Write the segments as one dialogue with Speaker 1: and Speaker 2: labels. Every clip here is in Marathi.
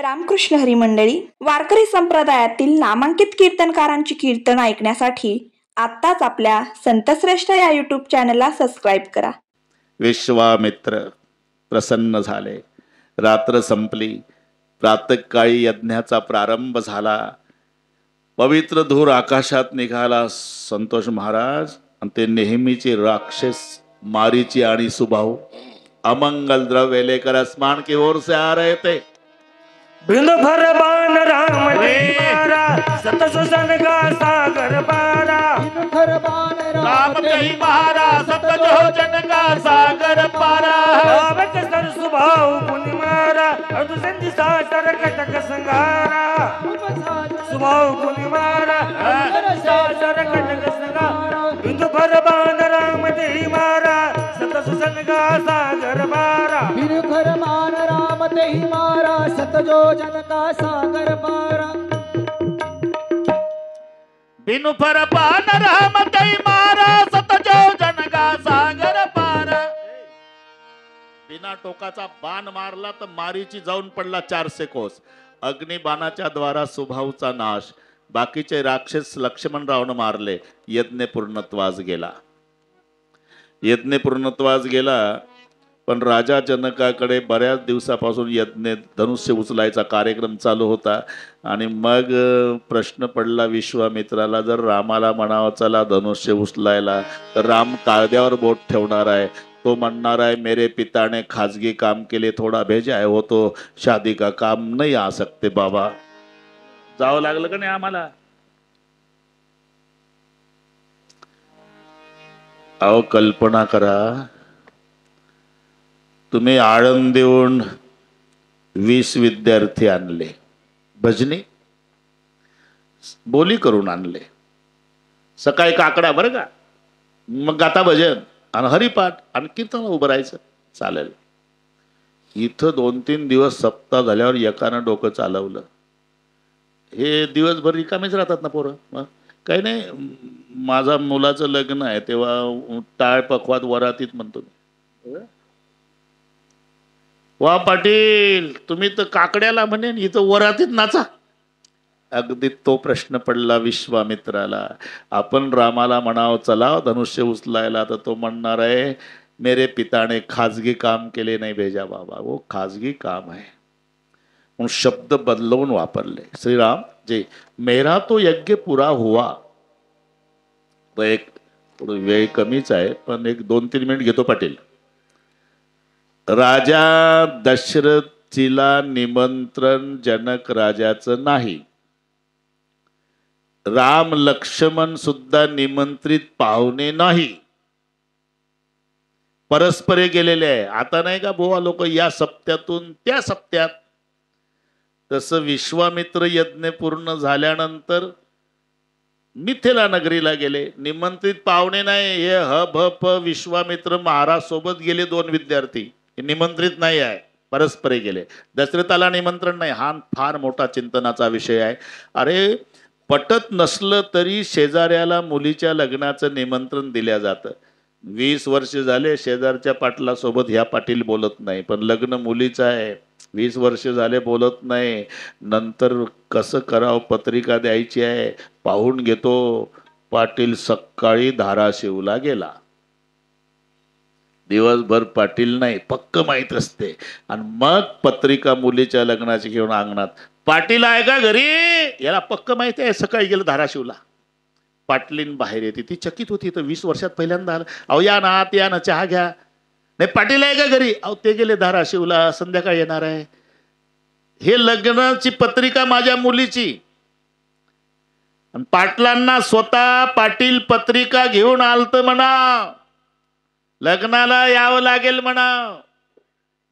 Speaker 1: रामकृष्ण हरी मंडळी, वारकरी संप्रदायातील नामांकित कीर्तनकारांची कीर्तन ऐकण्यासाठी आत्ताच आपल्या संतश्रेष्ठ या यूट्यूब चॅनलला सबस्क्राईब करा.
Speaker 2: विश्वामित्र प्रसन्न झाले. रात्र संपली. प्रातःकाळी यज्ञाचा प्रारंभ झाला. पवित्र धूर आकाशात निघाला. संतोष महाराज आणि ते नेहमीचे राक्षस मारीची आणि सुबाहू अमंगल द्रव्य लेकर आसमान की ओर से आ रहे थे.
Speaker 3: बिंद भर बाण राम मारा सत सुसन का सागर पारा. बिंद भर बाण
Speaker 2: राम कही मारा सत जो जन का सागर पारा.
Speaker 3: आवक सर सुभाव पुनि मारा अदु संधि सासर कटक संगारा. सुभाव पुनि मारा सासर कटक संगारा. बिंद भर बाण राम दे मारा सत सुसन का सागर पारा.
Speaker 4: बिंद भर बाण राम दे मारा सत जो जन का सागर पारा.
Speaker 2: बिनु पर पान राम दई मारा सत जो जन का सागर पारा. बिना टोकाचा बाण मारला तर मारीची जाऊन पडला 400 कोस. अग्निबाणाच्या द्वारा सुभाऊचा नाश. बाकीचे राक्षस लक्ष्मणरावनं मारले. यज्ञ पूर्णत्वास गेला. यज्ञ पूर्णत्वास गेला. पण राजा जनकाकडे बऱ्याच दिवसापासून यज्ञ धनुष्य उचलायचा कार्यक्रम चालू होता. आणि मग प्रश्न पडला विश्वामित्राला, जर रामाला म्हणावं चला धनुष्य उचलायला तर राम काळद्यावर बोट ठेवणार आहे. तो म्हणणार आहे मेरे पिता ने खाजगी काम के लिए थोड़ा भेजा है, वो तो शादी का काम नहीं आ सकते बाबा. जावं लागलं का नाही आम्हाला. अहो कल्पना करा, तुम्ही आळंदीहून 20 विद्यार्थी आणले, भजनी बोली करून आणले. सकाळी काकडा बरं का, मग गाता भजन आणि हरिपाठ आणि कीर्तन उभं राहायचं चालेल. इथं 2-3 दिवस सप्ताह झाल्यावर एकानं डोकं चालवलं. हे दिवसभर रिकामीच राहतात ना पोरं. मग काही नाही, माझा मुलाचं लग्न आहे तेव्हा टाळ पखवात वरातीत म्हणतो मी. वा पाटील तुम्ही तर काकड्याला म्हणेन, इथं वरातीत नाचा. अगदी तो प्रश्न पडला विश्वामित्राला. आपण रामाला म्हणावं चला धनुष्य उचलायला तर तो म्हणणार आहे मेरे पिताने खाजगी काम केले नाही भेजा बाबा, वो खाजगी काम आहे. म्हणून शब्द बदलवून वापरले. श्रीराम जी मेरा तो यज्ञ पुरा हुआ. तर एक वेळ कमीच आहे पण एक 2-3 मिनिट घेतो पाटील. राजा दशरथीला निमंत्रण जनक राजाचं नाही. राम लक्ष्मण सुद्धा निमंत्रित पाहुणे नाही, परस्परे गेलेले आहे. आता नाही का बोवा लोक या सप्त्यातून त्या सप्त्यात, तसं विश्वामित्र यज्ञ पूर्ण झाल्यानंतर मिथिला नगरीला गेले. निमंत्रित पाहुणे नाही. हे ह विश्वामित्र महाराज सोबत गेले 2 विद्यार्थी. हे निमंत्रित नाही आहे, परस्परे गेले. दशरथाला निमंत्रण नाही. हा फार मोठा चिंतनाचा विषय आहे. अरे पटत नसलं तरी शेजाऱ्याला मुलीच्या लग्नाचं निमंत्रण दिल्या जातं. 20 वर्ष झाले शेजारच्या पाटला सोबत ह्या पाटील बोलत नाही, पण लग्न मुलीचं आहे. 20 वर्ष झाले बोलत नाही. नंतर कसं करावं, पत्रिका द्यायची आहे, पाहून घेतो. पाटील सकाळी धाराशिवला गेला. दिवसभर पाटील नाही, पक्क माहीत असते. आणि मग पत्रिका मुलीच्या लग्नाची घेऊन अंगणात, पाटील आहे का घरी, याला पक्क माहिती आहे. सकाळी गेलं धाराशिवला. पाटलीन बाहेर येते. ती चकित होती, तर 20 वर्षात पहिल्यांदा आलं. अहो या ना आत या ना, चहा घ्या. नाही पाटील आहे का घरी, अहो ते गेले धाराशिवला, संध्याकाळी येणार आहे. हे लग्नाची पत्रिका माझ्या मुलीची. आणि पाटलांना स्वतः पाटील पत्रिका घेऊन आलत म्हणा, लग्नाला यावं लागेल म्हणा.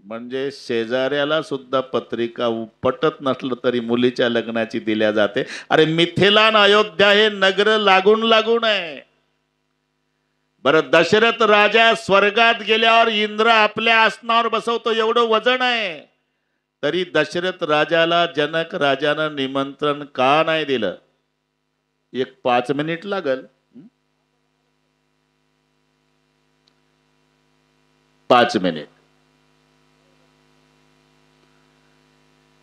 Speaker 2: म्हणजे शेजाऱ्याला सुद्धा पत्रिका पटत नसलं तरी मुलीच्या लग्नाची दिल्या जाते. अरे मिथिला आणि अयोध्या हे नगर लागून लागून आहे. बरं दशरथ राजा स्वर्गात गेल्यावर इंद्र आपल्या आसनावर बसवतो एवढं वजन आहे, तरी दशरथ राजाला जनक राजानं निमंत्रण का नाही दिलं. एक 5 मिनिट लागल. 5 मिनिट.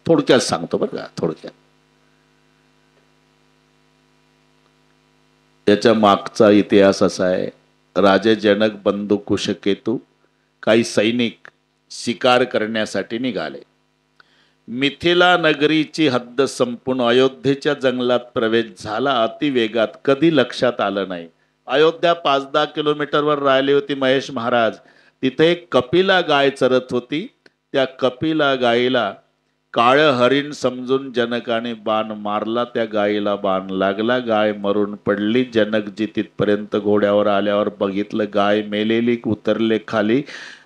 Speaker 2: थोडक्यात सांगतो बरं का, थोडक्यात. याच्या मागचा इतिहास असा आहे. राजे जनक बंधू कुशकेतू काही सैनिक शिकार करण्यासाठी निघाले. मिथिला नगरीची हद्द संपून अयोध्येच्या जंगलात प्रवेश झाला. अतिवेगात, कधी लक्षात आलं नाही. अयोध्या 5-10 किलोमीटरवर राहिली होती महेश महाराज. तिथे एक कपिला गाय चरत होती. त्या कपिला गायीला काळं हरिण समजून जनकाने बाण मारला. त्या गायीला बाण लागला, गाय मरून पडली. जनकजी तिथपर्यंत घोड्यावर आल्यावर बघितलं गाय मेलेली. उतरले खाली.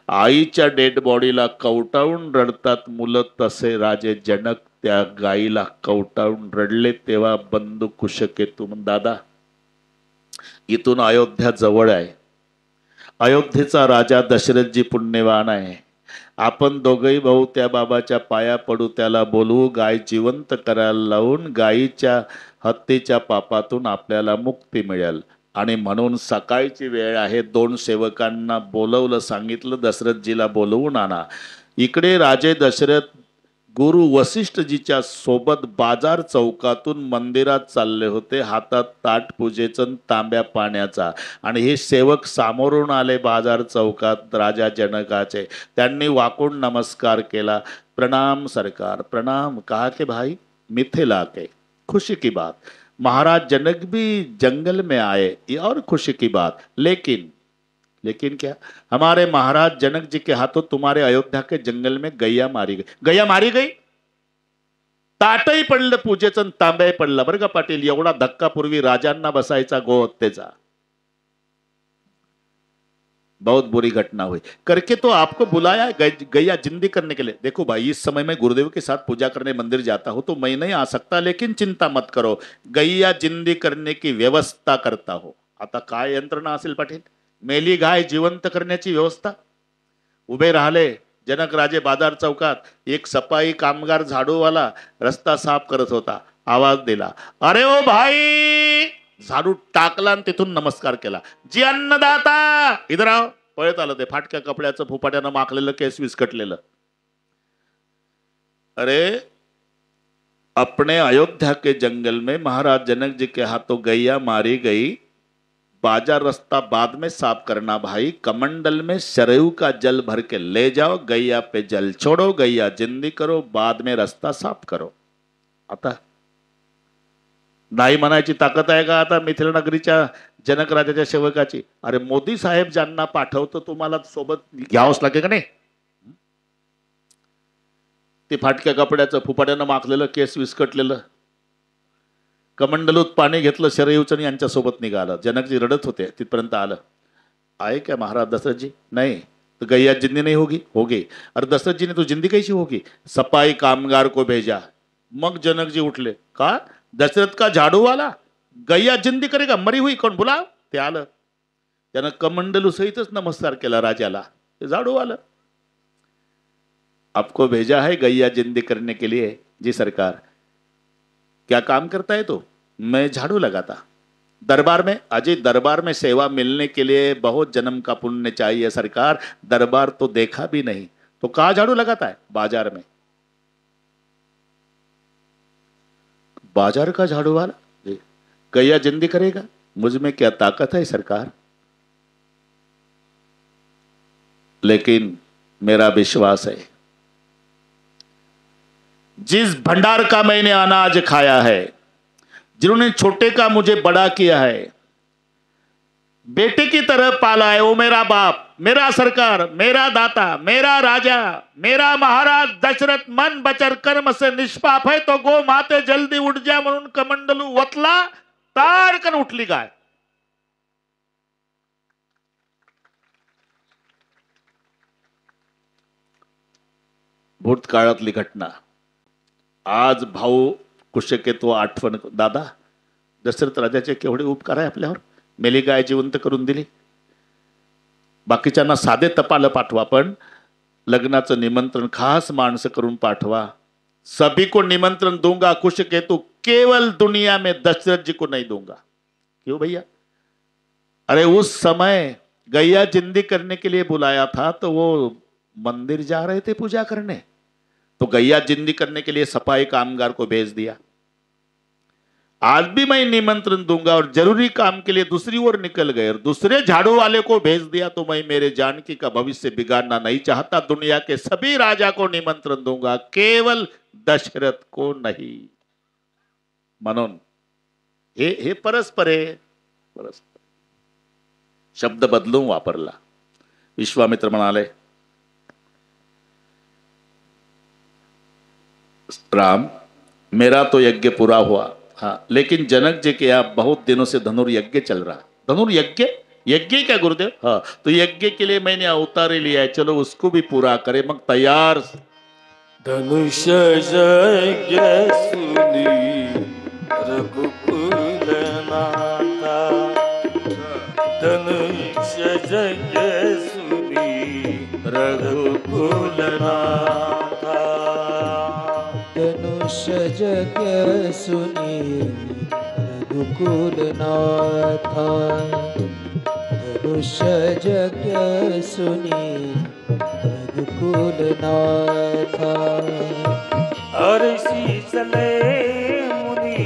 Speaker 2: आईच्या डेड बॉडीला कवटाळून रडतात मुलं, तसे राजे जनक त्या गायीला कवटाळून रडले. तेव्हा बंधू कुशकेतू, दादा इथून अयोध्या जवळ आहे. अयोध्येचा राजा दशरथजी पुण्यवान आहे. आपण दोघही भाऊ त्या बाबाच्या पाया पडू, त्याला बोलवू, गाय जिवंत करायला लावून गायीच्या हत्येच्या पापातून आपल्याला मुक्ती मिळेल. आणि म्हणून सकाळची वेळ आहे. 2 सेवकांना बोलवलं, सांगितलं दशरथजीला बोलवून आणा. इकडे राजे दशरथ गुरु वसिष्ठजीच्या सोबत बाजार चौकातून मंदिरात चालले होते. हातात ताट पूजेचं तांब्या पाण्याचा. आणि हे सेवक सामोरून आले बाजार चौकात राजा जनकाचे. त्यांनी वाकून नमस्कार केला. प्रणाम सरकार, प्रणाम. कहा कि भाई मिथिला के खुशी की बात, महाराज जनक भी जंगल में आए, ये और खुशी की बात. लेकिन क्या, हमारे महाराज जनक जी के हाथों तुम्हारे अयोध्या के जंगल में गैया मारी गई. गैया मारी गई? ताटही पडलं पूजेचं, तांब्याही पडलं बरं का पाटील. एवढा धक्का पूर्वी राजांना बसायचा गोहत्येचा. बहुत बुरी घटना हुई करके तो आपको बुलाया गैया जिंदी करने के लिए. देखो भाई, इस समय मैं गुरुदेव के साथ पूजा करने मंदिर जाता हूं तो मैं नहीं आ सकता, लेकिन चिंता मत करो, गैया जिंदी करने की व्यवस्था करता हो. आता काय यंत्रणा असेल पाटील? मेली गाय जिवंत करण्याची व्यवस्था. उभे राहिले जनक राजे बाजार चौकात. एक सफाई कामगार झाडूवाला रस्ता साफ करत होता. आवाज दिला, अरे ओ भाई. झाडू टाकला आणि तिथून नमस्कार केला. जी अन्नदाता इधर आओ. पळत आलं ते फाटक्या कपड्याचं, फुपाट्यानं माखलेलं, केस विस्कटलेलं. अरे अपने अयोध्या के जंगल में महाराज जनक जी के हाथों गैया मारी गई. बाजार रास्ता बाद में साफ करना भाई. कमंडल में सरयू का जल भर के ले जाओ, गैया पे जल छोड़ो, गैया जिंदी करो, बाद में रास्ता साफ करो. आता नाही म्हणायची ताकद आहे का आता मिथिला नगरीच्या जनक राजाच्या सेवकाची? अरे मोदी साहेब ज्यांना पाठवतो तुम्हाला सोबत घ्यावंच लागेल का नाही? ते फाटक्या कपड्याचं, फुपाट्यानं माखलेलं, केस विस्कटलेलं, कमंडलूत पाणी घेतलं शरयूचं आणि यांच्यासोबत निघालं. जनकजी रडत होते. तिथपर्यंत आलं. आहे क्या महाराज दशरथ जी? नहीं तो गैया जिंदी नहीं होगी. होगी. अरे दशरथ जी ने तो जिंदी कैसी होगी? सफाई कामगार को भेजा. मग जनक जी उठले. का दशरथ का झाड़ू वाला गैया जिंदी करेगा? मरी हुई कौन? बुला. ते आलं. त्यानं कमंडलू सहितच नमस्कार केला राजाला. ते झाड़ू वाला, आपको भेजा है गैया जिंदी करने के लिए. जी सरकार. क्या काम करता है? तो मैं झाड़ू लगाता. दरबार में? अजय दरबार में सेवा मिलने के लिए बहुत जन्म का पुण्य चाहिए सरकार. दरबार तो देखा भी नहीं, तो कहाँ झाड़ू लगाता है? बाजार में. बाजार का झाड़ू वाला गैया जिंदी करेगा? मुझ में क्या ताकत है सरकार? लेकिन मेरा विश्वास है, जिस भंडार का मैंने अनाज खाया है, जिन्होंने छोटे का मुझे बड़ा किया है, बेटे की तरह पाला है, वो मेरा बाप, मेरा सरकार, मेरा दाता, मेरा राजा, मेरा महाराज दशरथ मन बचर कर्म से निष्पाप है. तो गो माते जल्दी उठ जा म्हणून कमंडलू वतला. तारकन उठली गाय. भूतकाळातली घटना. आज भाऊ कुशकेतू आठवण. दादा दशरथ राजाचे केवढे उपकार आहे आपल्यावर. मेली गाय जिवंत करून दिली. बाकीच्यांना साधे तपाला पाठवा, पण लग्नाचं निमंत्रण खास माणसं करून पाठवा. सभी को निमंत्रण दूंगा कुशकेतू, केवल दुनिया में दशरथ जी को नहीं दूंगा. क्यों भैया? अरे उस समय गैया जिंदी करने के लिए बुलाया था तो वो मंदिर जा रहे थे पूजा करने. तो गैया जिंदी करने के लिए सफाई कामगार को भेज दिया। आज भी मैं निमंत्रण दूंगा और जरूरी काम के लिए दूसरी ओर निकल गए और दूसरे झाड़ू वाले को भेज दिया तो मैं मेरे जानकी का भविष्य बिगाड़ना नहीं चाहता। दुनिया के सभी राजा को निमंत्रण दूंगा, केवल दशरथ को नहीं। म्हणून हे परस्पर आहे, परस्पर शब्द बदलून वापरला। विश्वामित्र म्हणाले, राम मेरा तो यज्ञ पूरा हुआ, हाँ, लेकिन जनक जी के यहाँ बहुत दिनों से धनुर्यज्ञ चल रहा। धनुर्यज्ञ? यज्ञ क्या गुरुदेव? हाँ, तो यज्ञ के लिए मैंने अवतार लिया है, चलो उसको भी पूरा करे। मग तैयार।
Speaker 3: धनुष यज्ञ सुनी रघुकुल नाथा, धनुष यज्ञ सुनी रघुकुल नाथा,
Speaker 4: धनुष यज्ञ सुनी रघुकुल नाथा, धनुष यज्ञ सुनी रघुकुल नाथा।
Speaker 3: हर्षि चले मुनि,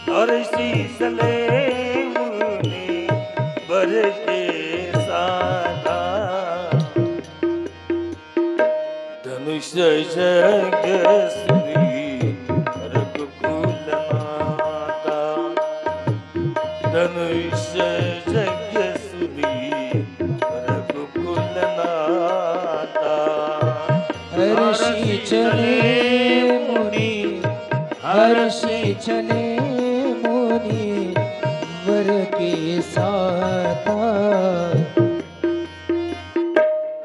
Speaker 3: हर्षि चले मुनि बर के साधा, धनुष यज्ञ सुनी रघुकुल नाथा, धनुष यज्ञ सुनी रघुकुल नाथा।
Speaker 4: हर्षि चले मुनि, हर्षि चले मुनि वर के साथा,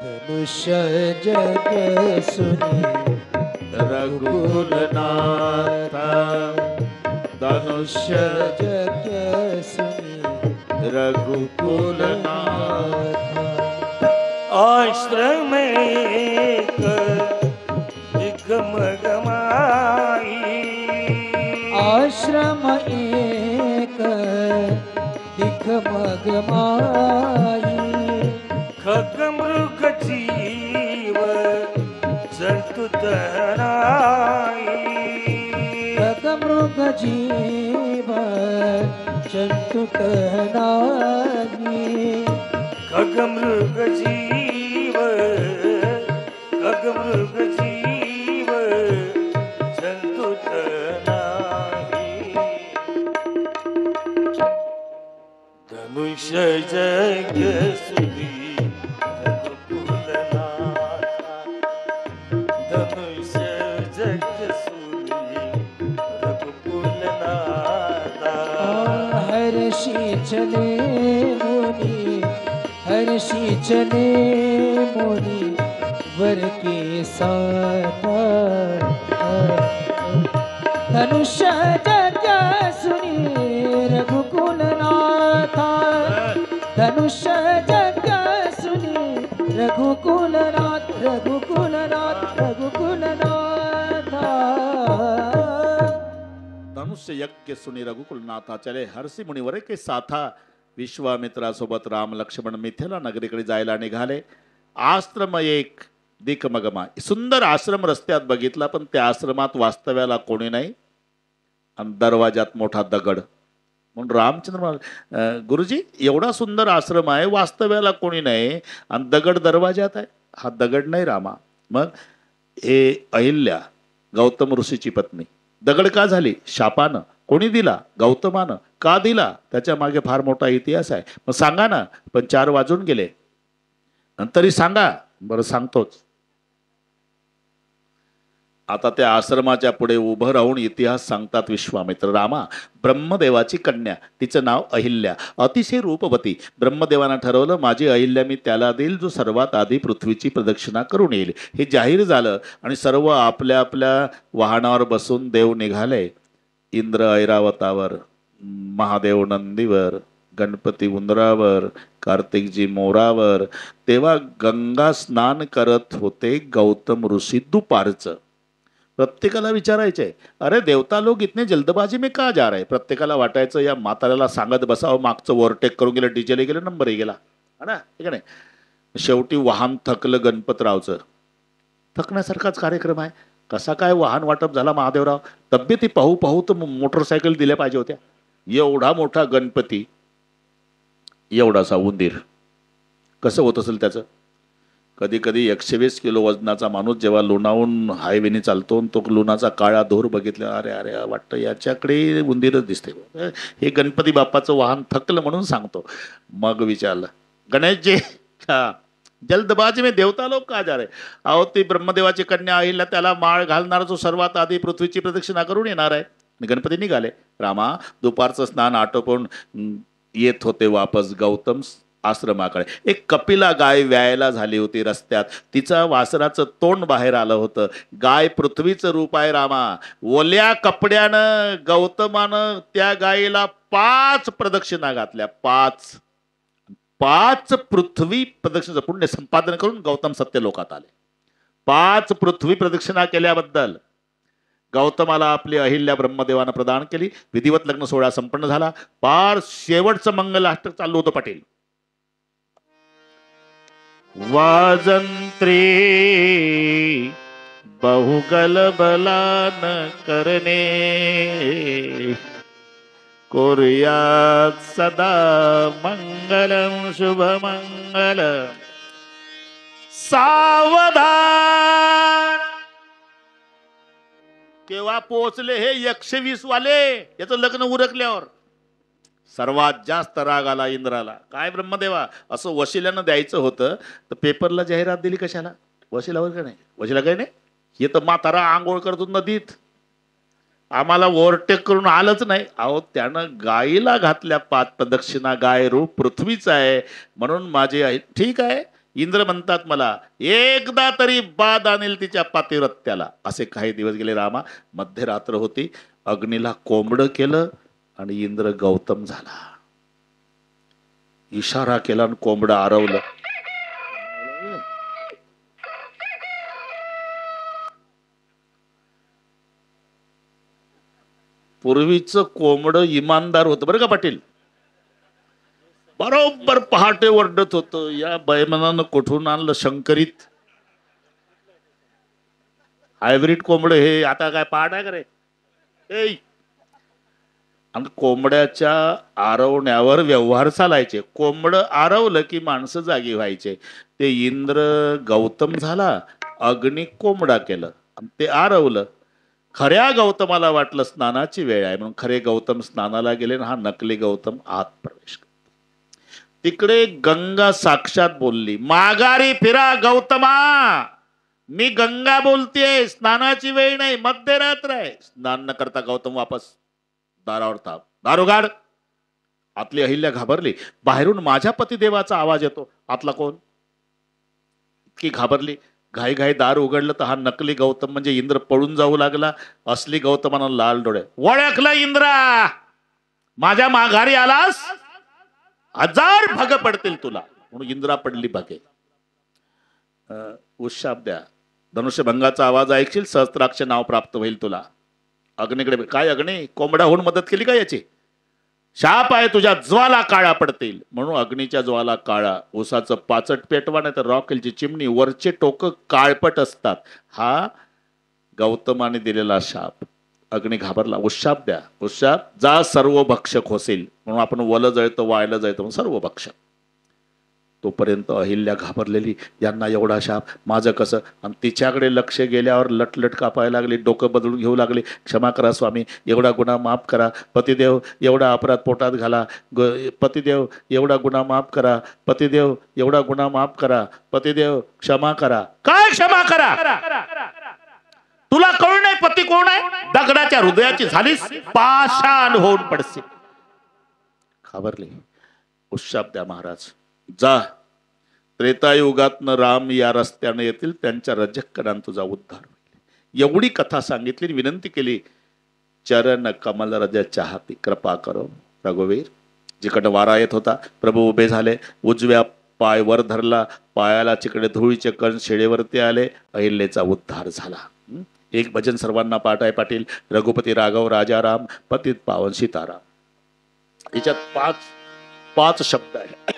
Speaker 4: धनुष यज्ञ सुनी
Speaker 2: रघुकुल नाथा, धनुष
Speaker 4: यज्ञ सुनी
Speaker 2: रघुकुल नाथा।
Speaker 3: आश्रम एक दिगमगमाई,
Speaker 4: आश्रम एक दिगमगमाई,
Speaker 3: खगमृग जीव जंतु तराई,
Speaker 4: खगमृग जीव जंतु तनाई,
Speaker 3: खगमृग जीव, खगमृग जीव जंतु तनाई, धनुष यज्ञ सुनी रघुकुल नाथा, धनुष यज्ञ सुनी रघुकुल नाथा।
Speaker 4: हर्षि चले मुनि, हर्षि चले मुनि वर के साथा, धनुष यज्ञ सुनी रघुकुल नाथा, धनुष यज्ञ सुनी रघुकुल नाथ, रघुकुल नाथ, रघुकुल नाथा।
Speaker 2: धनुष्य यज्ञ सुनी रघुकुल नाथा चले हर्षी मुनिवर के साथा। विश्वामित्रासोबत राम लक्ष्मण मिथिला नगरीकडे जायला निघाले। आश्रम एक दिकमगमा, सुंदर आश्रम रस्त्यात बघितला, पण त्या आश्रमात वास्तव्याला कोणी नाही आणि दरवाजात मोठा दगड। म्हणून रामचंद्र म्हणाले, गुरुजी एवढा सुंदर आश्रम आहे, वास्तव्याला कोणी नाही आणि दगड दरवाजात आहे। हा दगड नाही रामा। मग हे अहिल्या गौतम ऋषीची पत्नी। दगड का झाली? शापानं। कोणी दिला? गौतमानं। का दिला? त्याच्या मागे फार मोठा इतिहास आहे। मग सांगा ना। पण 4 वाजून गेले, नंतरही सांगा। बरं सांगतोच। आता त्या आश्रमाच्या पुढे उभं राहून इतिहास सांगतात विश्वामित्र। रामा, ब्रह्मदेवाची कन्या, तिचं नाव अहिल्या, अतिशय रूपवती। ब्रह्मदेवानं ठरवलं माझी अहिल्या मी त्याला देईल जो सर्वात आधी पृथ्वीची प्रदक्षिणा करून येईल। हे जाहीर झालं आणि सर्व आपल्या आपल्या वाहनावर बसून देव निघाले। इंद्र ऐरावतावर, महादेव नंदीवर, गणपती उंदरावर, कार्तिकजी मोरावर। तेव्हा गंगा स्नान करत होते गौतम ऋषी दुपारचं। प्रत्येकाला विचारायचे, अरे देवता लोग इतने जल्दबाजी में का जा रहे? प्रत्येकाला वाटायचं या म्हाताऱ्याला सांगत बसावं, मागचं ओव्हरटेक करून गेलं, डीजेला गेलं, नंबरही गेला, है ना, ठीक आहे। शेवटी वाहन थकलं गणपतरावचं। थकण्यासारखाच कार्यक्रम आहे. कसा काय वाहन वाटप झाला महादेवराव? तब्येती पाहू पाहू तर मोटरसायकल दिल्या पाहिजे होत्या. एवढा मोठा गणपती, एवढासा उंदीर, कसं होत असेल त्याचं? कधी कधी 120 किलो वजनाचा माणूस जेव्हा लोणावून हायवेने चालतो, तो लोणाचा काळा धूर बघितला, अरे अरे वाटतं याच्याकडे उंदीरच दिसते. हे गणपती बाप्पाचं वाहन थकलं म्हणून सांगतो. मग विचारलं, गणेशजी जल्दबाजी में देवता लोक का जा रहे? अहो ती ब्रह्मदेवाची कन्या अहिल्या त्याला माळ घालणार, जो सर्वात आधी पृथ्वीची प्रदक्षिणा करून येणार आहे. गणपती निघाले. रामा दुपारचं स्नान आटोपून येत होते वापस गौतम आश्रमाकडे. एक कपिला गाय व्यायला झाली होती रस्त्यात. तिचा वासराचं तोंड बाहेर आलं होतं. गाय पृथ्वीचं रूप आहे रामा. ओल्या कपड्यानं गौतमानं त्या गायीला 5 प्रदक्षिणा घातल्या. 5 पृथ्वी प्रदक्षिणा पुण्य संपादन करून गौतम सत्यलोकात आले. 5 पृथ्वी प्रदक्षिणा केल्याबद्दल गौतमाला आपली अहिल्या ब्रह्मदेवानं प्रदान केली. विधिवत लग्न सोहळा संपन्न झाला. पार शेवटचं मंगलाष्टक चालू होतं पाटील. वाजंत्री बहुगल बलान करणे, कोर्यात सदा मंगलम शुभ मंगल. सावधान. केव्हा पोहोचले हे 120 वाले? याचं लग्न उरकल्यावर सर्वात जास्त राग आला इंद्राला. काय ब्रह्मदेवा, असं वशिल्यानं द्यायचं होतं तर पेपरला जाहिरात दिली कशाला? वशिलावर का नाही? वशिला काय नाही, हे तर म्हातारा आंघोळ करतो नदीत, आम्हाला ओव्हरटेक करून आलंच नाही. अहो त्यानं गायीला घातल्या 5 प्रदक्षिणा. गाय रूप पृथ्वीच आहे म्हणून माझी आई. ठीक आहे, इंद्र म्हणतात मला एकदा तरी बाद आणेल तिच्या पातिव्रत्याला. असे काही दिवस गेले रामा. मध्यरात्र होती. अग्नीला कोंबडं केलं आणि इंद्र गौतम झाला. इशारा केला आणि कोंबडं आरवलं. पूर्वीचं कोंबडं इमानदार होतं बरं का पाटील. बरोबर पहाटे ओरडत होतं. या बैमनानं कुठून आणलं शंकरीत हायब्रिड कोंबडं हे? आता काय पहाट आहे का रे? आणि कोंबड्याच्या आरवण्यावर व्यवहार चालायचे. कोंबडं आरवलं की माणसं जागी व्हायचे. ते इंद्र गौतम झाला, अग्नी कोंबडा केलं आणि ते आरवलं. खऱ्या गौतमाला वाटलं स्नानाची वेळ आहे म्हणून खरे गौतम स्नानाला गेले ना हा नकली गौतम आत प्रवेश करतो. तिकडे गंगा साक्षात बोलली, माघारी फिरा गौतमा, मी गंगा बोलतेय, स्नानाची वेळ नाही, मध्यरात्र आहे. स्नान न करता गौतम वापस दारावर थांब. दारोगाड. आतली अहिल्या घाबरली. बाहेरून माझ्या पतिदेवाचा आवाज येतो. आतला कोण? इतकी घाबरली. घाई घाई दार उघडलं तर हा नकली गौतम म्हणजे इंद्र पळून जाऊ लागला. असली गौतमानं लाल डोळे. ओळखलं इंद्रा, माझ्या माघारी आलास, 1000 भग पडतील तुला. म्हणून इंद्रा पडली भगे. उशाप द्या. धनुष्यभंगाचा आवाज ऐकशील, सहस्त्राक्ष नाव प्राप्त होईल तुला. अग्नीकडे. काय अग्नी, कोंबड्याहून मदत केली का याची? शाप आहे तुझ्या, ज्वाला काळा पडतील. म्हणून अग्नीच्या ज्वाला काळा. ऊसाचं पाचट पेटवा नाही तर रॉकेलची चिमणी, वरचे टोक काळपट असतात. हा गौतमाने दिलेला शाप. अग्नी घाबरला. उशाप द्या. उशाप. जा सर्व भक्षक होशील. म्हणून आपण वलं जळतो वायला जळतो सर्व भक्षक. तोपर्यंत अहिल्या घाबरलेली. यांना एवढा शाप, माझं कसं? आणि तिच्याकडे लक्ष गेल्यावर लटलट कापायला लागली. डोकं बदलून घेऊ लागली. क्षमा करा स्वामी, एवढा गुन्हा माफ करा. पतिदेव एवढा अपराध पोटात घाला. पतिदेव एवढा गुन्हा माफ करा. पतिदेव एवढा गुन्हा माफ करा. पतिदेव क्षमा करा. काय क्षमा करा? तुला कळू नाही पती कोण आहे? दगडाच्या हृदयाची झालीस, पाषाण होऊन पडशील. घाबरली. उशाप द्या महाराज. जा, त्रेतायुगातनं राम या रस्त्याने येतील, त्यांच्या रजक्करान तुझा उद्धार होईल. एवढी कथा सांगितली. विनंती केली, चरण कमल रज चाहती, कृपा करो रघुवीर. जिकडं वारा येत होता प्रभू उभे झाले. उजव्या पाय वर धरला. पायाला चिकडे धुळीचे कण शिळेवरती आले. अहिल्याचा उद्धार झाला. एक भजन सर्वांना पाठ आहे पाटील. रघुपती राघव राजाराम, पतित पावन सीताराम. याच्यात 5 शब्द आहे.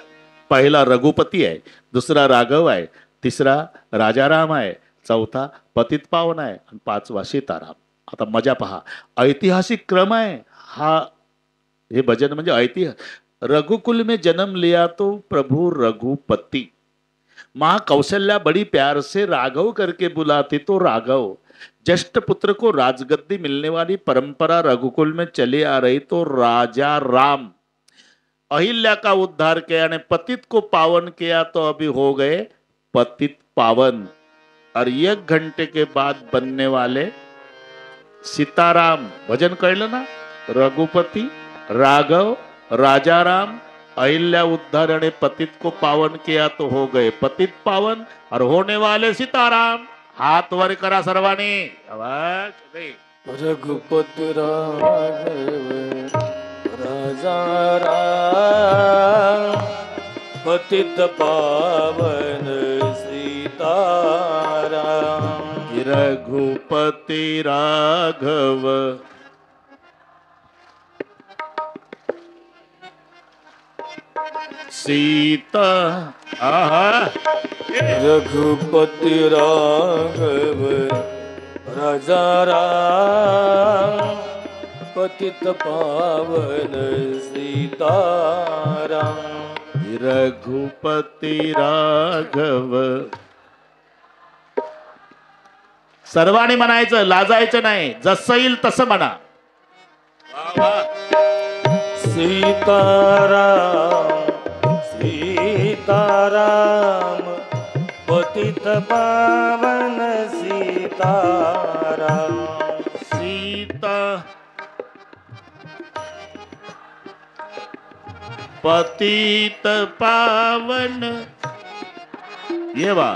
Speaker 2: पहिला रघुपती आहे, दुसरा राघव आहे, तिसरा राजाराम आहे, चौथा पतित पावन आहे आणि पाचवा सीताराम. आता मजा पहा, ऐतिहासिक क्रम आहे हा. हे भजन म्हणजे ऐतिहासिक. रघुकुल में जन्म लिया तो प्रभु रघुपति, माँ कौशल्या बड़ी प्यार से राघव करके बुलाती तो राघव. ज्येष्ठ पुत्र को राजगद्दी मिलने वाली परंपरा रघुकुल में चली आ रही तो राजा राम. अहिल्या का उद्धार किया ने पतित को पावन किया तो अभी हो गए पतित पावन. और 1 घंटे के बाद बनने वाले सीताराम. भजन कळलं ना. रघुपति, राघव, राजा राम, अहिल्या उद्धार ने पतित को पावन किया तो हो गए पतित पावन और होने वाले सीताराम. हाथ वर करा सर्वांनी. आवाज दे.
Speaker 3: रघुपति राघव राजा राम पतित पावन सीताराम.
Speaker 2: रघुपति राघव सीता. आहा.
Speaker 3: रघुपति राघव राजा राम पतित पावन सीताराम.
Speaker 2: रघुपति राघव. सर्वांनी म्हणायचं, लाजायचं नाही, जसं येईल तसं म्हणा.
Speaker 3: सीताराम सीताराम पतित पावन सीताराम.
Speaker 2: सीता पतित पावन. ये बा.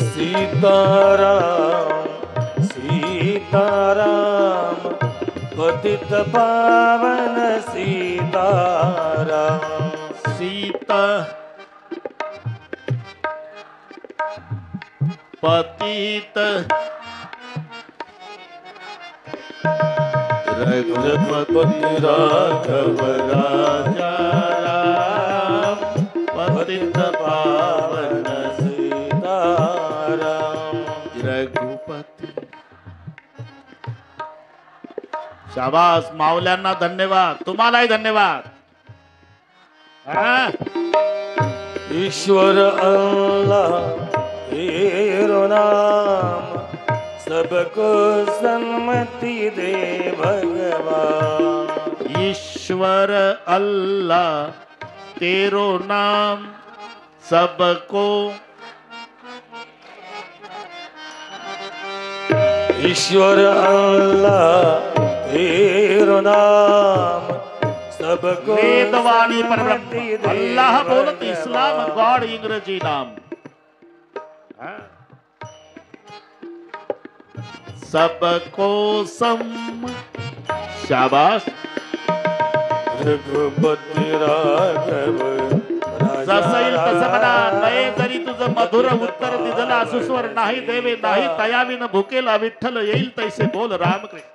Speaker 3: सीताराम सीताराम पतित पावन सीताराम.
Speaker 2: सीता पतित रघुपति राघव राजा राम पतित पावन
Speaker 3: सीताराम.
Speaker 2: रघुपति. शाबास. माऊल्यांना धन्यवाद, तुम्हालाही धन्यवाद.
Speaker 3: ईश्वर अल्लाह तेरो नाम सबको सन्मति दे भगवान.
Speaker 2: ईश्वर अल्लाह तेरो नाम सबको.
Speaker 3: ईश्वर अल्लाह तेरो नाम सबको.
Speaker 2: वेदवाणी परब्रह्म अल्लाह बोलत इस्लाम गॉड इंग्रजी नाम. सबको सम. शाबाश.
Speaker 3: रघुपति राघव
Speaker 2: जसं येईल तसं म्हणा. नये जरी तुझं मधुर उत्तर दिलं असूस्वर नाही देवे नाही तयाविन भुकेला विठ्ठल येईल तैसे बोल रामकृष्ण.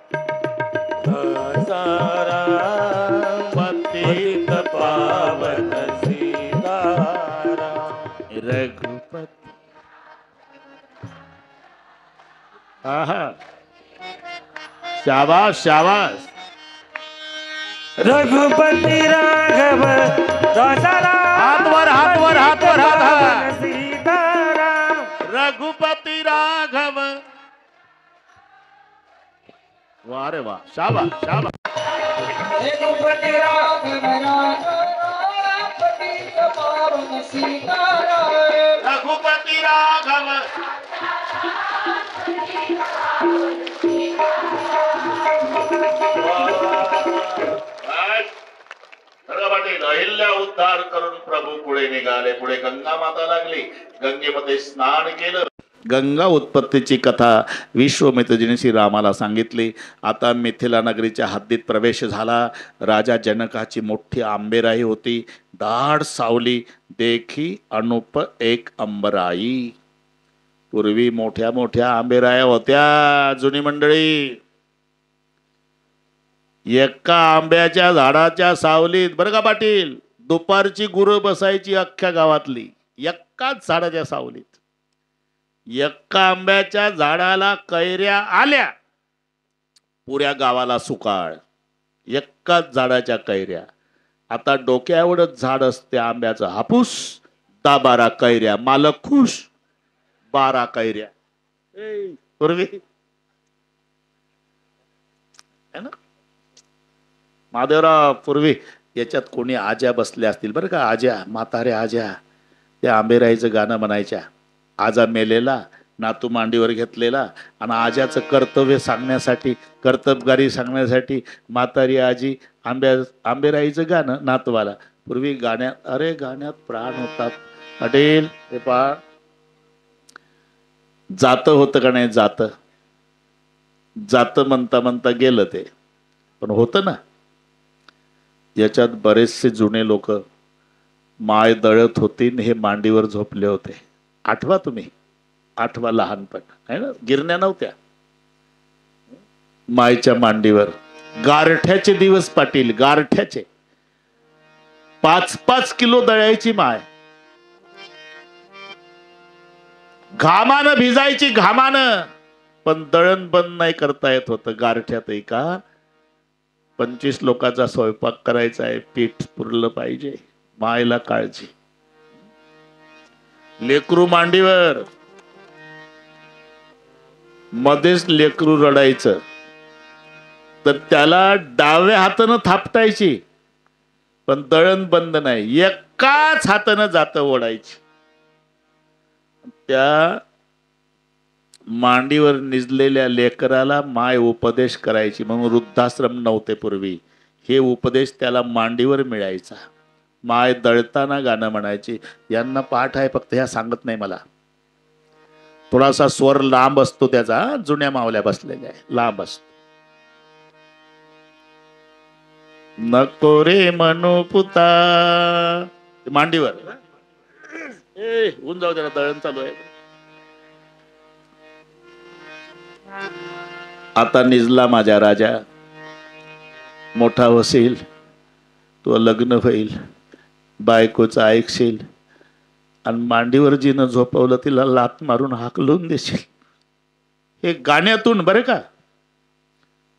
Speaker 3: पतित पावन सीताराम.
Speaker 2: रघुपति. आहा. शाबाश शाबाश.
Speaker 3: रघुपति राघव राजा राम.
Speaker 2: हाथ वर हाथ वर हाथ वर हाथ.
Speaker 3: सीताराम.
Speaker 2: रघुपति राघव. वाह रे वाह. शाबाश शाबाश.
Speaker 4: रघुपति राघव राजा राम पतित पावन सीताराम.
Speaker 2: रघुपति राघव. पाटील. अहिल्या उद्धार करून प्रभू पुढे निघाले. पुढे गंगा माता लागली. गंगेमध्ये स्नान केलं. गंगा उत्पत्तीची कथा विश्वामित्रजीने श्रीरामाला सांगितली. आता मिथिला नगरीच्या हद्दीत प्रवेश झाला. राजा जनकाची मोठी आंबेराई होती. दाढ सावली देखी अनुप एक अंबराई. पूर्वी मोठ्या मोठ्या आंबेराया होत्या जुनी मंडळी. एका आंब्याच्या झाडाच्या सावलीत बरं का पाटील दुपारची गुरं बसायची अख्ख्या गावातली एकाच झाडाच्या सावलीत. एका आंब्याच्या झाडाला कैऱ्या आल्या, पुऱ्या गावाला सुकाळ. एकाच झाडाच्या कैऱ्या. आता डोक्या एवढंच झाड असते आंब्याचं, हापूस 10-12 कैऱ्या, मालक खुश. 12 कैऱ्या पूर्वी है ना. महादेवराव पूर्वी याच्यात कोणी आज्या बसल्या असतील बरं का, आज्या, म्हाताऱ्या आज्या, त्या आंबेराईचं गाणं म्हणायच्या. आजा मेलेला, नातू मांडीवर घेतलेला, आणि आज्याचं कर्तव्य सांगण्यासाठी, कर्तबगारी सांगण्यासाठी म्हातारी आजी आंबेराईचं गाणं नातवाला. पूर्वी गाण्यात, अरे गाण्यात प्राण होतात. पटेल हे पा जात होतं का नाही, जात जात म्हणता म्हणता गेलं ते, पण होतं ना. याच्यात बरेचसे जुने लोक माय दळत होती हे मांडीवर झोपले होते. आठवा तुम्ही, आठवा लहानपण आहे ना. गिरण्या नव्हत्या, मायच्या मांडीवर. गारठ्याचे दिवस पाटील, गारठ्याचे. 5-5 किलो दळायची माय, घामानं भिजायची, घामानं. पण दळण बंद नाही करता येत होतं गारठ्यातही. का? 25 लोकांचा स्वयंपाक करायचा आहे, पीठ पुरलं पाहिजे. मायला काळजी. लेकरू मांडीवर, मध्येच लेकरू रडायचं तर त्याला डाव्या हातानं थापटायची, पण दळण बंद नाही, एकाच हातानं जातं ओढायची. त्या मांडीवर निजलेल्या लेकराला माय उपदेश करायची. म्हणून वृद्धाश्रम नव्हते पूर्वी. हे उपदेश त्याला मांडीवर मिळायचा. माय दळताना गाणं म्हणायची. यांना पाठ आहे, फक्त ह्या सांगत नाही मला. थोडासा स्वर लांब असतो त्याचा, जुन्या मावल्या बसलेल्या आहे, लांब असतो. नको रे म्हणू पुता, मांडीवर. होऊन जाऊ त्याला, दळण चालू आहे. आता निजला माझ्या राजा, मोठा होशील, तो लग्न होईल, बायकोचं ऐकशील, आणि मांडीवर जिनं झोपवलं तिला लात मारून हाकलून देशील. हे गाण्यातून बरं का.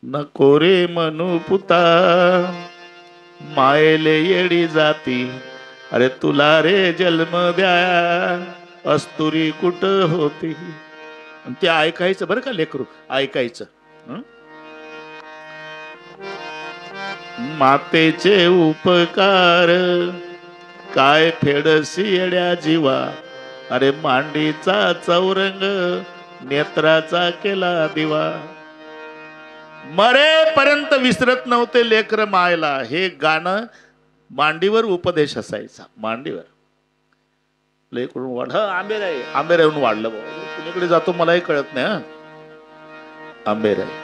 Speaker 2: नको रे म्हणू पुता, मायले येडी जाती, अरे तुला रे जन्म द्या, अस्तुरी कुठं होती. ते ऐकायचं बरं का लेकरू, ऐकायचं. मातेचे उपकार काय फेडसी येड्या जीवा, अरे मांडीचा चौरंग नेत्राचा केला दिवा. मरेपर्यंत विसरत नव्हते लेकर मायला. हे गाणं मांडीवर उपदेश असायचा. मांडीवर लेकरून वाढ, आंबेराई, आंबेराईहून वाढलं. कुणीकडे जातो मलाही कळत नाही. आंबेराई.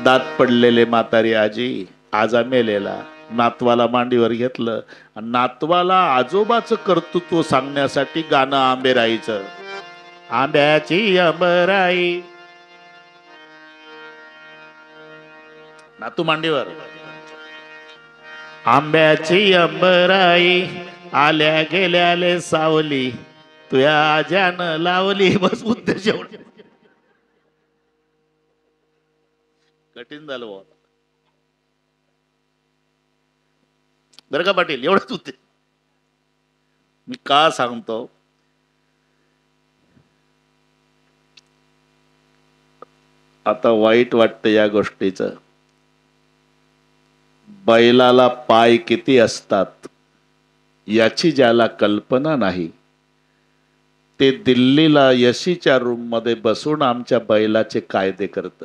Speaker 2: दात पडलेले म्हातारी आजी, आजा मेलेला, नातवाला मांडीवर घेतलं, आणि नातवाला आजोबाचं कर्तृत्व सांगण्यासाठी गाणं आंबेराईचं. आंब्याची आंबराई, नातू मांडीवर. आंब्याची अंबराई, आल्या गेल्याले सावली, तुया आज्यानं लावली. बस उद्देश एवढा. कठीण झालं बाबा बरं का पाटील, एवढंच उद्देश. मी का सांगतो, आता वाईट वाटतं या गोष्टीचं. बैलाला पाय किती असतात याची ज्याला कल्पना नाही, ते दिल्लीला यशीच्या रूम मध्ये बसून आमच्या बैलाचे कायदे करत.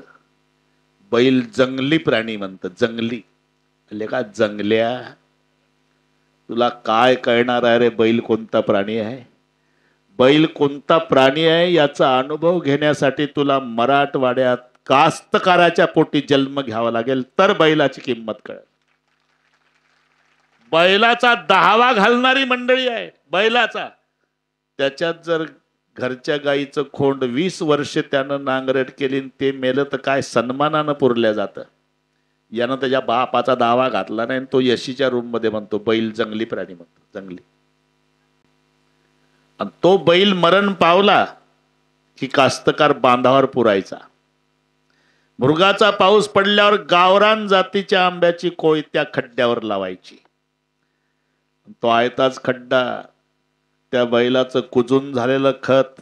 Speaker 2: बैल जंगली प्राणी म्हणतं, जंगली. का जंगल्या, तुला काय कळणार आहे रे बैल कोणता प्राणी आहे. बैल कोणता प्राणी आहे याचा अनुभव घेण्यासाठी तुला मराठवाड्यात कास्तकाराच्या पोटी जन्म घ्यावा लागेल, तर बैलाची किंमत कळेल. बैलाचा 10वा घालणारी मंडळी आहे. बैलाचा, त्याच्यात जर घरच्या गाईचं खोंड 20 वर्ष त्यानं नांगरट केली, ते मेलं तर काय सन्मानानं पुरल्या जातं. यानं त्याच्या बापाचा दावा घातला नाही, तो यशीच्या रूम मध्ये म्हणतो बैल जंगली प्राणी म्हणतो. जंगली. आणि तो बैल मरण पावला की कास्तकार बांधावर पुरायचा. मृगाचा पाऊस पडल्यावर गावरान जातीच्या आंब्याची कोय त्या खड्ड्यावर लावायची. तो आयताच खड्डा, त्या बैलाचं कुजून झालेलं खत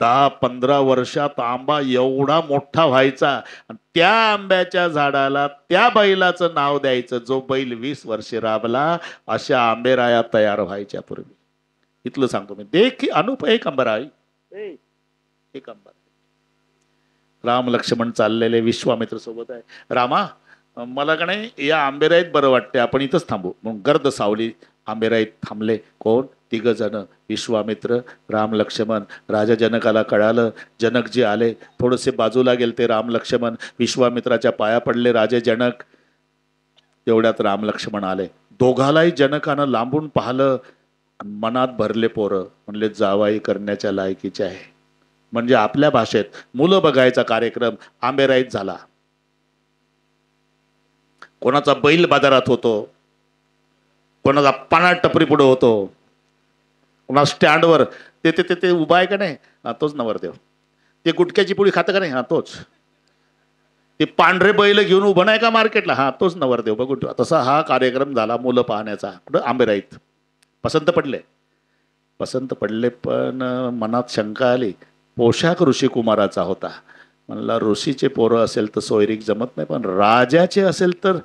Speaker 2: 10-15 वर्षात आंबा एवढा मोठा व्हायचा. त्या आंब्याच्या झाडाला त्या बैलाचं नाव द्यायचं जो बैल 20 वर्षे राबला. अशा आंबेराया तयार व्हायच्या पूर्वी. इथलं सांगतो मी. देख अनुप एक अंबराई, एक अंबर. राम लक्ष्मण चाललेले विश्वामित्र सोबत आहे. रामा, मला का नाही या आंबेराईत बरं वाटते, आपण इथंच थांबू. मग गर्द सावली आंबेराईत थांबले. कोण? 3 जण. विश्वामित्र, राम लक्ष्मण. राजा जनकाला कळालं. जनकजी आले. थोडेसे बाजूला गेले ते राम लक्ष्मण. विश्वामित्राच्या पाया पडले राजे जनक. तेवढ्यात राम लक्ष्मण आले. दोघालाही जनकानं लांबून पाहिलं. मनात भरले पोरं. म्हणले जावाई करण्याच्या लायकीचे आहे. म्हणजे आपल्या भाषेत मुलं बघायचा कार्यक्रम आंबेराईत झाला. कोणाचा बैल बाजारात होतो, कोणाचा पाना टपरी पुढे होतो, कोणा स्टँडवर ते ते ते उभा आहे का नाही, हा तोच नवरदेव. ते गुटक्याची पुडी खातं का नाही, हा तोच. ते पांढरे बैल घेऊन उभं नाही का मार्केटला, हा तोच नवरदेव. बघून ठेवा. तसा हा कार्यक्रम झाला मुलं पाहण्याचा. कुठं? आंबेराईत. पसंत पडले पण मनात शंका आली. पोशाख ऋषिकुमाराचा होता. म्हणला ऋषीचे पोरं असेल तर सोयरीक जमत नाही, पण राजाचे असेल तर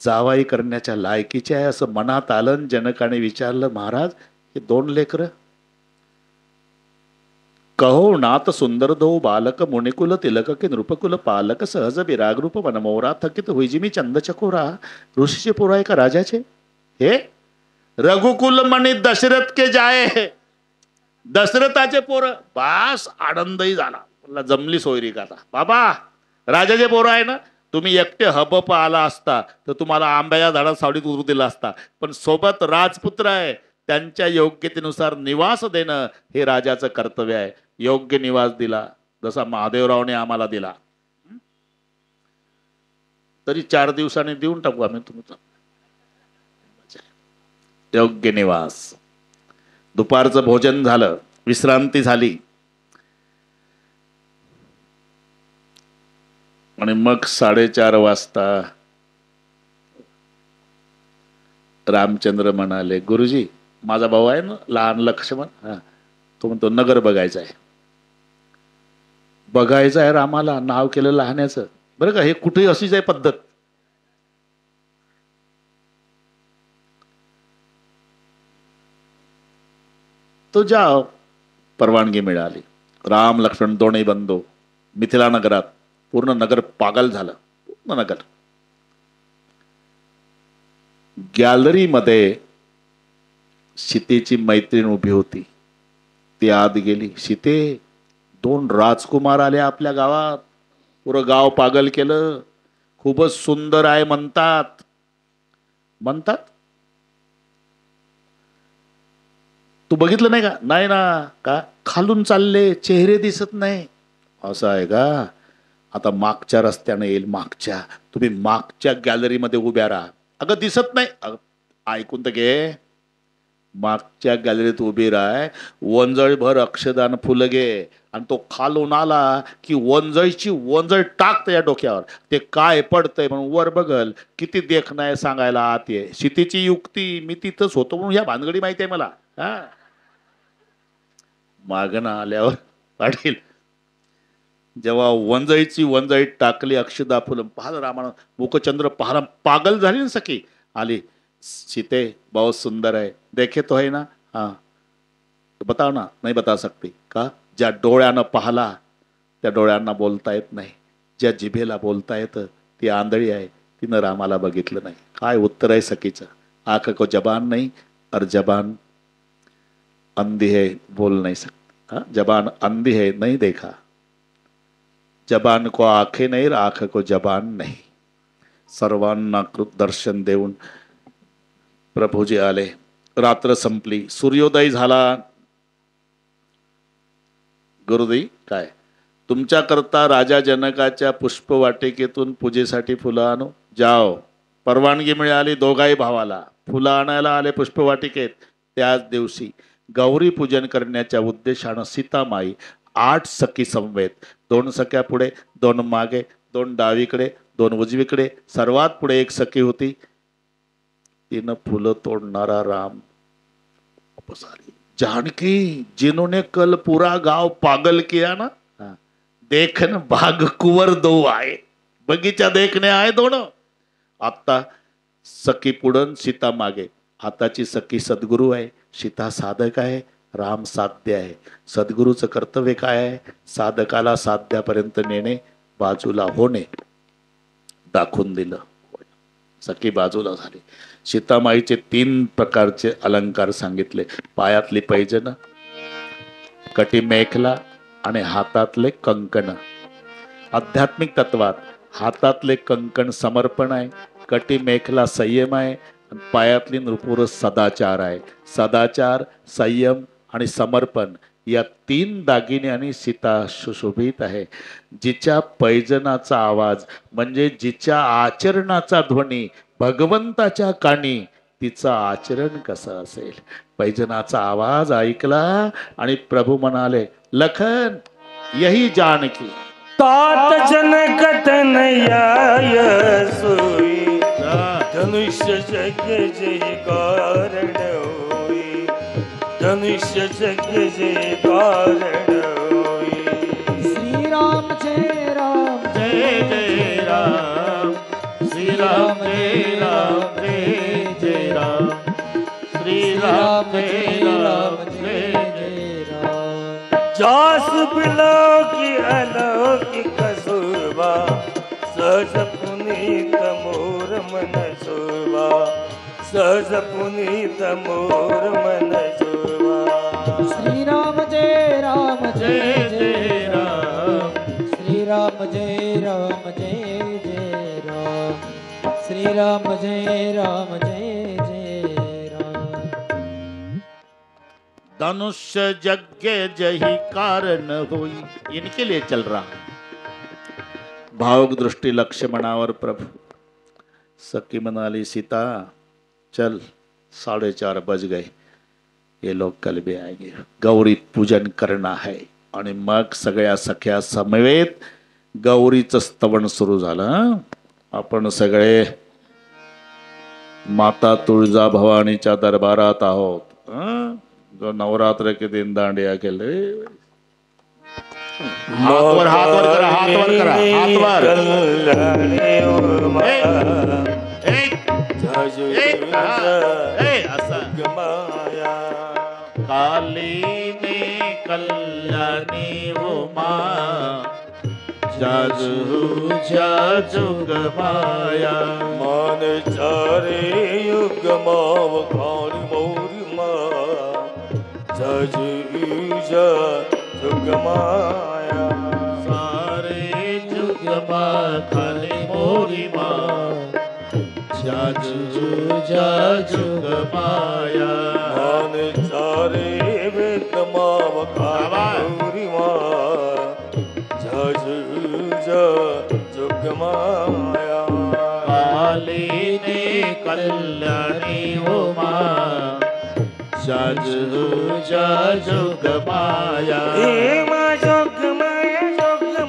Speaker 2: जावाई करण्याच्या लायकीचे आहे असं मनात आलं. जनकाने विचारलं, महाराज हे 2 लेकरं? कहो नाथ सुंदर दो बालक मुनिकुल तिलक की नृपकुल पालक सहज विरागरूप वनमोरा थकित हुईजिमी चंद चकोरा. ऋषीचे पोरं आहे का राजाचे? हे रघुकुल मणी दशरथ के जाये, दशरथाचे पोरं. बास आनंदही झाला. मला जमली सोयरीक आता. बाबा राजाचे पोरं आहे ना, तुम्ही एकटे हबप आला असता तर तुम्हाला आंब्याच्या झाडात सावलीत उतरू दिला असता, पण सोबत राजपुत्र आहे, त्यांच्या योग्यतेनुसार निवास देणं हे राजाचं कर्तव्य आहे. योग्य निवास दिला जसा महादेवरावने आम्हाला दिला. तरी 4 दिवसांनी देऊन टाकू आम्ही तुमचा योग्य निवास. दुपारचं भोजन झालं, विश्रांती झाली आणि मग 4:30 वाजता रामचंद्र म्हणाले, गुरुजी माझा भाऊ आहे ना लहान लक्ष्मण, हा तो म्हणतो नगर बघायचं आहे. बघायचं आहे रामाला, नाव केलं लहाण्याचं. बरं का, हे कुठेही अशीच आहे पद्धत. तो जाओ. परवानगी मिळाली. राम लक्ष्मण दोन्ही बंधू मिथिला नगरात. पूर्ण नगर पागल झालं. पूर्ण नगर. गॅलरीमध्ये सीतेची मैत्रीण उभी होती. ती आत गेली. सीते, 2 राजकुमार आले आपल्या गावात. पुरं गाव पागल केलं. खूपच सुंदर आहे म्हणतात. तू बघितलं नाही का? नाही ना. का? खालून चालले, चेहरे दिसत नाही. असं आहे का? आता मागच्या रस्त्याने येईल. तुम्ही मागच्या गॅलरीमध्ये उभ्या राहा. अगं दिसत नाही. ऐकून तर घे. मागच्या गॅलरीत उभी राह. वंजळभर अक्षदान फुलं घे आणि तो खालून आला की वंजळ टाक त्याच्या डोक्यावर. ते काय पडतंय म्हणून वर बघल. किती देखणं आहे सांगायला आत ये. सीतेची युक्ती. मी तिथंच होतो म्हणून ह्या भानगडी माहिती आहे मला. हा, मागणं आल्यावर पाटील जेव्हा वंजळी टाकली अक्षदा फुलं, पाहलं रामानं. मुखचंद्र पाहला, पागल झाली ना सखी. आली. सीते बहुत सुंदर है, देखे तो है ना? हाँ बताओ ना. नहीं बता सकती. का? ज्या डोळ्यानं पाहला त्या डोळ्यांना बोलता येत नाही. ज्या जिभेला बोलता येतं ती आंधळी आहे. तिनं रामाला बघितलं नाही. काय उत्तर आहे सखीचं? आंख को जबान नहीं और जबान अंधी है, बोल नहीं सकती. हाँ, जबान अंधी है, नहीं देखा. जबान को आंखें नहीं, आंख को जबान नहीं. सर्वांना दर्शन देऊन प्रभूजी आले. रात्र संपली. सूर्योदय झाला. गुरुदेव काय तुमच्या करता राजा जनकाच्या पुष्पवाटिकेतून पूजेसाठी फुलं आणू? जाओ. परवानगी मिळाली दोघाही भावाला. फुलं आणायला आले पुष्पवाटिकेत. त्याच दिवशी गौरी पूजन करण्याच्या उद्देशानं सीतामाई 8 सखी समवेत, 2 सख्या पुढे, 2 मागे, 2 डावीकडे, 2 उजवीकडे, सर्वात पुढे एक सखी होती. तिनं फुलं तोडणारा राम जानकी जिन्होंने कल पूरा गांव पागल किया ना, देखन बाग कुंवर 2 आए, बगीचा देखने आए दोनों. आता सखी पुढं सीता मागे. आताची सखी सद्गुरू आहे, सीता साधक आहे, राम साध्य आहे. सद्गुरूचं कर्तव्य काय आहे? साधकाला साध्यापर्यंत नेणे, बाजूला होणे. दाखवून दिलं, सखी बाजूला झाली. सीतामाईचे 3 प्रकारचे अलंकार सांगितले. पायातली पैजन, कटी मेखला आणि हातातले कंकण. आध्यात्मिक तत्वात हातातले कंकण समर्पण आहे, कटी मेखला संयम आहे, पायातली नृपुर सदाचार आहे. सदाचार, संयम आणि समर्पण या 3 दागिन्यांनी सीता सुशोभित आहे. जिच्या पैजनाचा आवाज म्हणजे जिच्या आचरणाचा ध्वनी भगवंताच्या कानी, तिचं आचरण कसं असेल. पैजनाचा आवाज ऐकला आणि प्रभू म्हणाले, लखन यही जानकी.
Speaker 3: तात जनक तनयाय सोई, धनुष्य जग जय कारण होई, धनुष्य जग जय कारण होई.
Speaker 4: श्री राम जय राम
Speaker 2: जय जय राम, श्री राम जय राम जय जय राम, श्री राम जय राम जय जय राम.
Speaker 3: जास बिलो की अलौकिक शोभा, सहज पुनीत मोर मन शोभा, सहज पुनीत मोर मन शोभा.
Speaker 4: श्री राम जय राम
Speaker 2: जय जय राम,
Speaker 4: श्री राम जय राम जय जय राम, श्री राम जय राम जय जय राम.
Speaker 2: धनुष्य यज्ञ जही कारण होई, इनके लिए चल रहा. भावुक दृष्टि लक्ष्मणावर प्रभु. सखी म्हणाली, सीता चल 4:30 बज गए, ये लोग कल भी आएंगे. गौरी पूजन करना है. आणि मग सगळ्या सख्या समवेत गौरीचं स्तवन सुरू झालं. आपण सगळे माता तुळजा भवानीच्या दरबारात आहोत. जो नवरात्र के दिन दांडिया खेले. हातवर हातवर करा, हातवर करा, हातवर. कालीने कल्याणी उमा, जाजू जाजुग माया.
Speaker 3: मान चारे युग माव खानी मोरी मा, जाजू जाजुग माया.
Speaker 2: सारे जुग मा खाली मोरी मा, जाजू जाजुग माया.
Speaker 3: मान चारे वेद माव खानी मोरी मा, जाजू जाजुग माया.
Speaker 2: कालीने कल्याणी उमा, जाजू जाजुग माया.
Speaker 3: हे मा जोग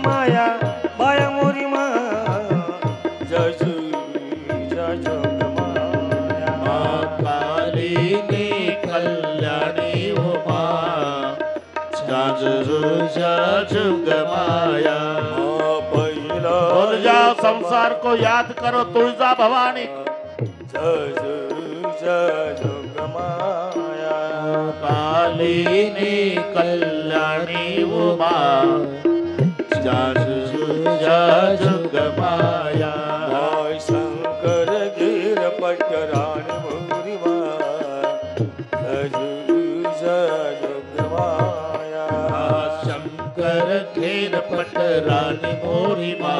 Speaker 3: माया, माया मोरी मा, जाजू जाजुग माया.
Speaker 2: कालीने कल्याणी उमा, जाजू जाजुग माया. बोल जाओ, संसार को याद करो तुळजा भवानी को.
Speaker 3: जाजू जाजुग माया.
Speaker 2: कालीने कल्याणी उमा, जाजू जाजुग माया.
Speaker 3: शंकर गिर पटराणी मोरी मा, जाजू जाजुग माया.
Speaker 2: शंकर खेर पटरानी मोरी मा,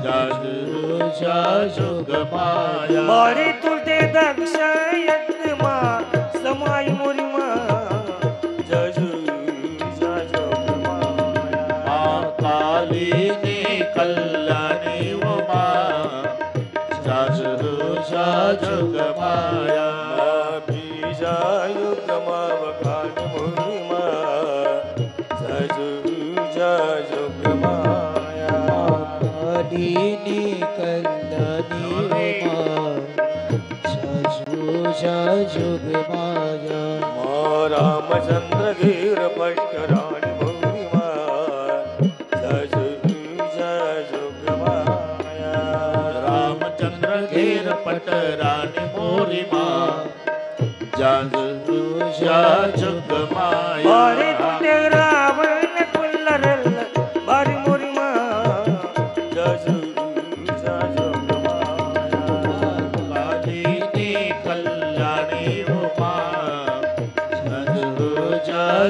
Speaker 2: जाजू जाजुग माया.
Speaker 3: मारी तुझे दक्ष यज्ञ मा, समाई मोरी मा, जाजू जाजुग माया.
Speaker 2: कालीने कल्याणी उमा, जाजू जाजुग माया.
Speaker 3: बीजायुग मा
Speaker 4: कालिनी कल्याणी जुग माया
Speaker 3: रामचंद्र गिर पट्ट राणी मोरी जुग माया
Speaker 2: रामचंद्र घेर पट राणी मोरी जुग माया
Speaker 3: बारी तुटे रावण कुल्लरल बारी मोरी जुग माया
Speaker 2: कालिनी कल्याणी उमा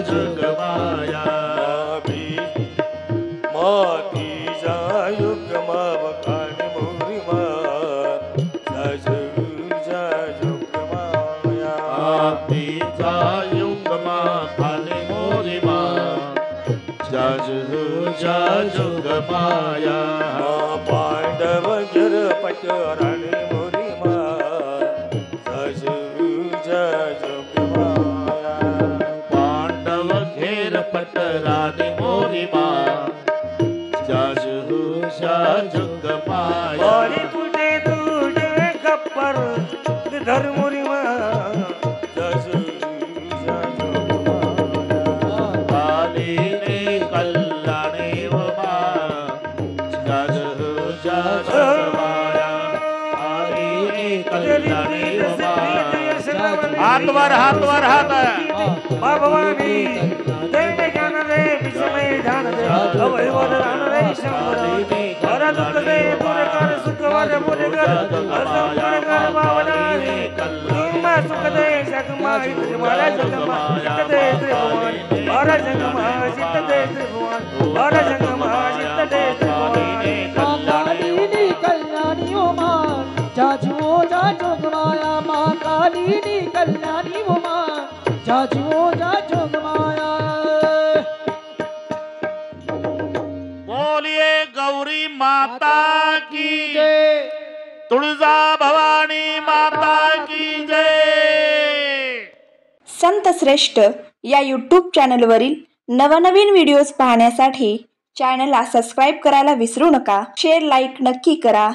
Speaker 2: जुग माया
Speaker 3: मातीचा युग काणी मोरी जुग माया
Speaker 2: आतीचा युग खाली मोरी जुग माया
Speaker 3: पांडव गिर पट राणी मोरी जुग माया
Speaker 2: पांडव घेर पट राणी मोरी जुग माया
Speaker 3: बारी तुझे तुझे कप्पर धर मोरी
Speaker 2: कालिनी कल्याणी उमा जुग माया कालिनी कल्याणी उमा हाथ वर हाथ
Speaker 3: भवानी देवे ज्ञान दे विषमय ध्यान दे अभय वरदान दे शंकर हर दुख दे दूर कर सुख वर पूरे कर असंकर कर भावनानी तुम्हा सुख दे जग माई तुम्हारा जग माई चित्त दे त्रिभुवन हर जग माई चित्त दे त्रिभुवन हर जग माई चित्त दे त्रिभुवन
Speaker 4: कालिनी कल्याणी उमा जाजुओ जा जोग माया माँ कालिनी कल्याणी उमा जाजुओ जा जोग माया
Speaker 2: बोलिए गौरी माता की तुळजा भवानी माता की जय।
Speaker 1: संत श्रेष्ठ या यूट्यूब चॅनलवरील नवनवीन व्हिडिओज पाहण्यासाठी चॅनलला सबस्क्राईब करायला विसरू नका। शेअर लाईक नक्की करा।